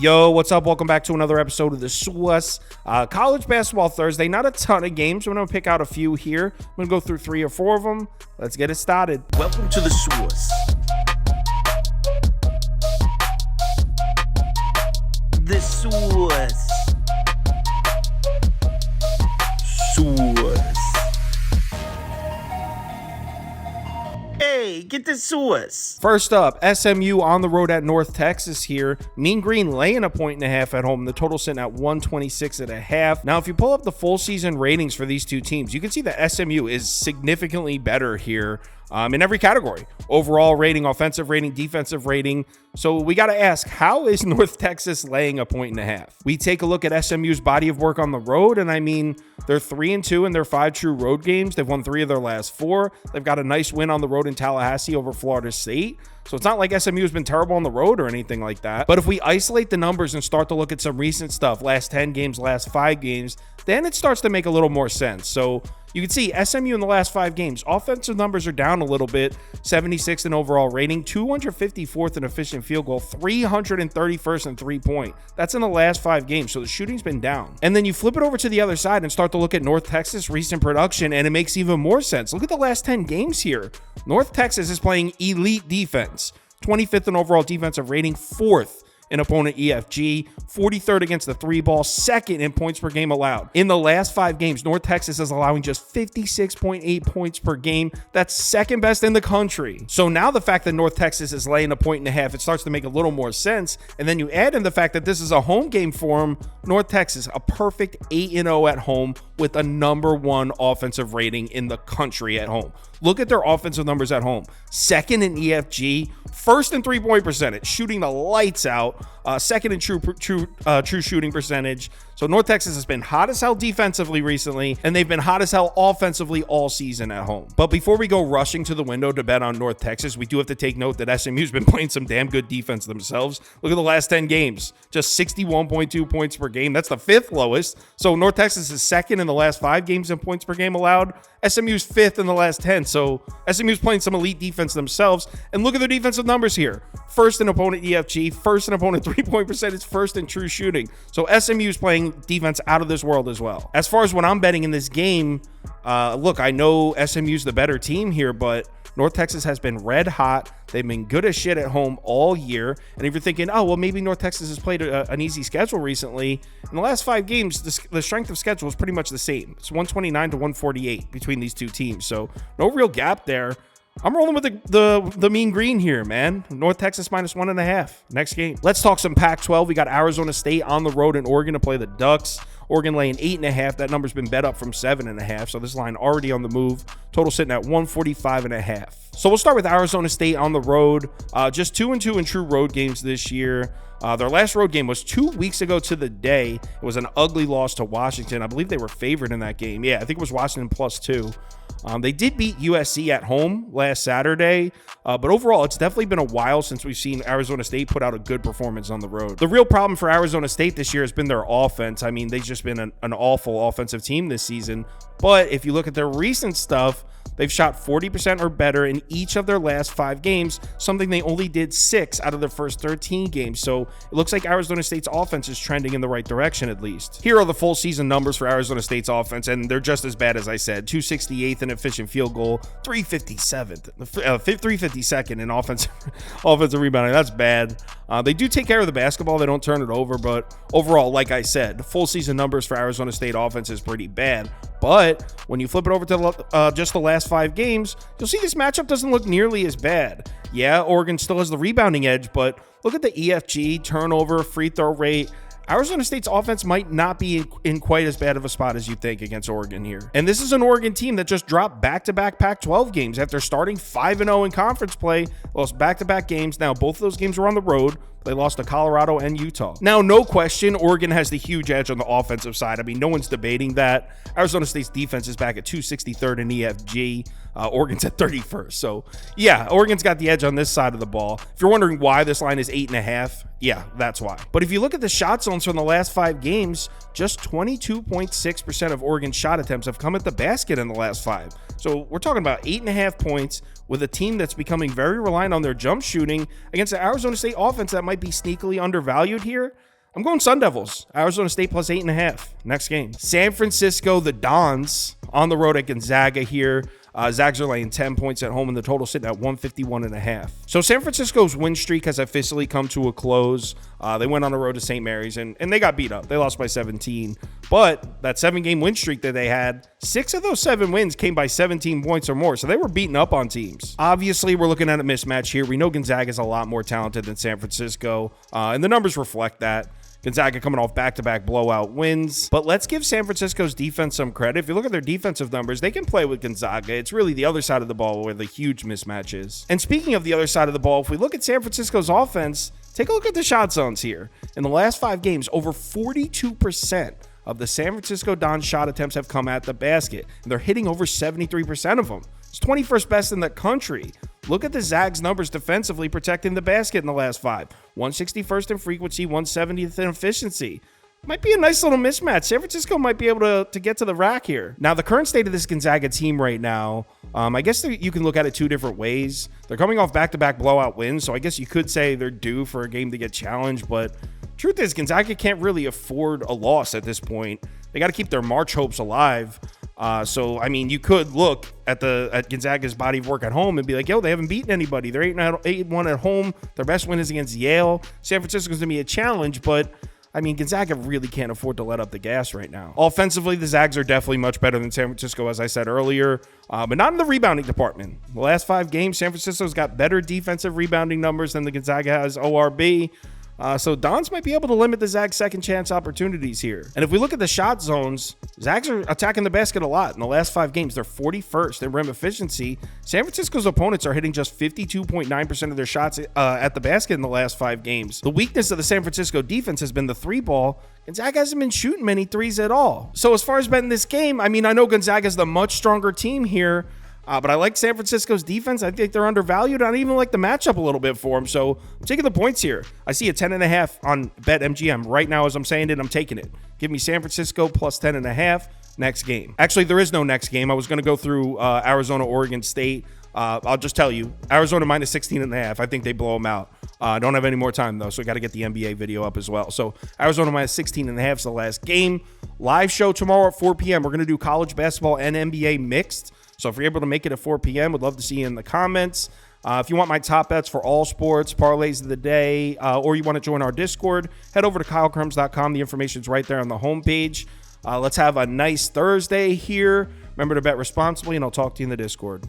Yo, what's up? Welcome back to another episode of the Sauce. College Basketball Thursday. Not a ton of games. I'm going to pick out a few here. I'm going to go through 3 or 4 of them. Let's get it started. Welcome to the Sauce. The Sauce. Sauce. Hey, get the sauce. First up, SMU on the road at North Texas here. Mean Green laying 1.5 at home. The total sitting at 126.5. Now, if you pull up the full season ratings for these two teams, you can see that SMU is significantly better here in every category. Overall rating, offensive rating, defensive rating. So we got to ask, how is North Texas laying 1.5? We take a look at SMU's body of work on the road, and I mean, they're 3-2 in their 5 true road games. They've won 3 of their last 4. They've got a nice win on the road in Tallahassee over Florida State. So it's not like SMU has been terrible on the road or anything like that. But if we isolate the numbers and start to look at some recent stuff, last 10 games, last 5 games, then it starts to make a little more sense. So you can see SMU in the last 5 games, offensive numbers are down a little bit, 76th in overall rating, 254th in efficient field goal, 331st in 3-point. That's in the last 5 games, so the shooting's been down. And then you flip it over to the other side and start to look at North Texas' recent production, and it makes even more sense. Look at the last 10 games here. North Texas is playing elite defense, 25th in overall defensive rating, 4th in opponent EFG, 43rd against the 3-ball, 2nd in points per game allowed. In the last 5 games, North Texas is allowing just 56.8 points per game. That's 2nd best in the country. So now the fact that North Texas is laying 1.5, it starts to make a little more sense. And then you add in the fact that this is a home game for them. North Texas, a perfect 8-0 at home with a #1 offensive rating in the country at home. Look at their offensive numbers at home. 2nd in EFG, 1st in 3-point percentage, shooting the lights out, 2nd in true shooting percentage. So North Texas has been hot as hell defensively recently, and they've been hot as hell offensively all season at home. But before we go rushing to the window to bet on North Texas, we do have to take note that SMU's been playing some damn good defense themselves. Look at the last 10 games, just 61.2 points per game. That's the 5th lowest. So North Texas is 2nd in the last 5 games in points per game allowed. SMU's 5th in the last 10. So SMU's playing some elite defense themselves. And look at their defensive numbers here. 1st in opponent EFG, 1st in opponent 3-point percentage, 1st in true shooting. So SMU's playing defense out of this world as well. As far as what I'm betting in this game, look, I know SMU's the better team here, but North Texas has been red hot. They've been good as shit at home all year. And if you're thinking, oh, well, maybe North Texas has played an easy schedule recently, in the last 5 games, the strength of schedule is pretty much the same. It's 129 to 148 between these two teams. So no real gap there. I'm rolling with the Mean Green here, man. North Texas -1.5 next game. Let's talk some Pac-12. We got Arizona State on the road in Oregon to play the Ducks. Oregon laying 8.5. That number's been bet up from 7.5. So this line already on the move. Total sitting at 145.5. So we'll start with Arizona State on the road. Just 2-2 in true road games this year. Their last road game was 2 weeks ago to the day. It was an ugly loss to Washington. I believe they were favored in that game. Yeah, I think it was Washington +2. They did beat USC at home last Saturday, but overall, it's definitely been a while since we've seen Arizona State put out a good performance on the road. The real problem for Arizona State this year has been their offense. I mean, they've just been an awful offensive team this season, but if you look at their recent stuff, they've shot 40% or better in each of their last 5 games, something they only did 6 out of their first 13 games. So it looks like Arizona State's offense is trending in the right direction at least. Here are the full season numbers for Arizona State's offense, and they're just as bad as I said. 268th in efficient field goal, 352nd in offensive rebounding. That's bad. They do take care of the basketball. They don't turn it over, but overall, like I said, the full season numbers for Arizona State offense is pretty bad. But when you flip it over to just the last 5 games, you'll see this matchup doesn't look nearly as bad. Yeah, Oregon still has the rebounding edge, but look at the EFG, turnover, free throw rate. Arizona State's offense might not be in quite as bad of a spot as you think against Oregon here. And this is an Oregon team that just dropped back-to-back Pac-12 games after starting 5-0 in conference play, lost back-to-back games. Now, both of those games were on the road. They lost to Colorado and Utah. Now, no question, Oregon has the huge edge on the offensive side. I mean, no one's debating that. Arizona State's defense is back at 263rd in EFG. Oregon's at 31st. So, yeah, Oregon's got the edge on this side of the ball. If you're wondering why this line is 8.5, yeah, that's why. But if you look at the shot zones from the last 5 games, just 22.6% of Oregon's shot attempts have come at the basket in the last 5. So we're talking about 8.5 points with a team that's becoming very reliant on their jump shooting against the Arizona State offense that might be sneakily undervalued here. I'm going Sun Devils. Arizona State plus 8.5. Next game. San Francisco, the Dons on the road at Gonzaga here. Zags are laying 10 points at home, and the total sitting at 151.5. So San Francisco's win streak has officially come to a close. They went on the road to St. Mary's, and they got beat up. They lost by 17. But that 7-game win streak that they had, 6 of those 7 wins came by 17 points or more. So they were beating up on teams. Obviously, we're looking at a mismatch here. We know Gonzaga is a lot more talented than San Francisco, and the numbers reflect that. Gonzaga coming off back-to-back blowout wins. But let's give San Francisco's defense some credit. If you look at their defensive numbers, they can play with Gonzaga. It's really the other side of the ball where the huge mismatch is. And speaking of the other side of the ball, if we look at San Francisco's offense, take a look at the shot zones here. In the last 5 games, over 42% of the San Francisco Dons shot attempts have come at the basket, and they're hitting over 73% of them. It's 21st best in the country. Look at the Zags numbers defensively protecting the basket in the last 5. 161st in frequency, 170th in efficiency. Might be a nice little mismatch. San Francisco might be able to get to the rack here. Now, the current state of this Gonzaga team right now, I guess you can look at it 2 different ways. They're coming off back-to-back blowout wins, so I guess you could say they're due for a game to get challenged, but truth is, Gonzaga can't really afford a loss at this point. They got to keep their March hopes alive. So, I mean, you could look at Gonzaga's body of work at home and be like, yo, they haven't beaten anybody. They're 8-1 at home. Their best win is against Yale. San Francisco's going to be a challenge, but, I mean, Gonzaga really can't afford to let up the gas right now. Offensively, the Zags are definitely much better than San Francisco, as I said earlier, but not in the rebounding department. The last 5 games, San Francisco's got better defensive rebounding numbers than the Gonzaga has ORB. So Dons might be able to limit the Zags' second chance opportunities here. And if we look at the shot zones, Zags are attacking the basket a lot. In the last 5 games, they're 41st in rim efficiency. San Francisco's opponents are hitting just 52.9% of their shots at the basket in the last 5 games. The weakness of the San Francisco defense has been the 3-ball. Gonzaga hasn't been shooting many 3s at all. So as far as betting this game, I mean, I know Gonzaga's the much stronger team here, but I like San Francisco's defense. I think they're undervalued. I even like the matchup a little bit for them. So I'm taking the points here. I see a 10.5 on BetMGM right now as I'm saying it. I'm taking it. Give me San Francisco plus 10.5 next game. Actually, there is no next game. I was going to go through Arizona, Oregon State. I'll just tell you, Arizona minus 16.5. I think they blow them out. I don't have any more time, though, so I got to get the NBA video up as well. So Arizona minus 16.5 is the last game. Live show tomorrow at 4 p.m. We're going to do college basketball and NBA mixed. So if you're able to make it at 4 p.m., would love to see you in the comments. If you want my top bets for all sports, parlays of the day, or you want to join our Discord, head over to KyleKirms.com. The information's right there on the homepage. Let's have a nice Thursday here. Remember to bet responsibly, and I'll talk to you in the Discord.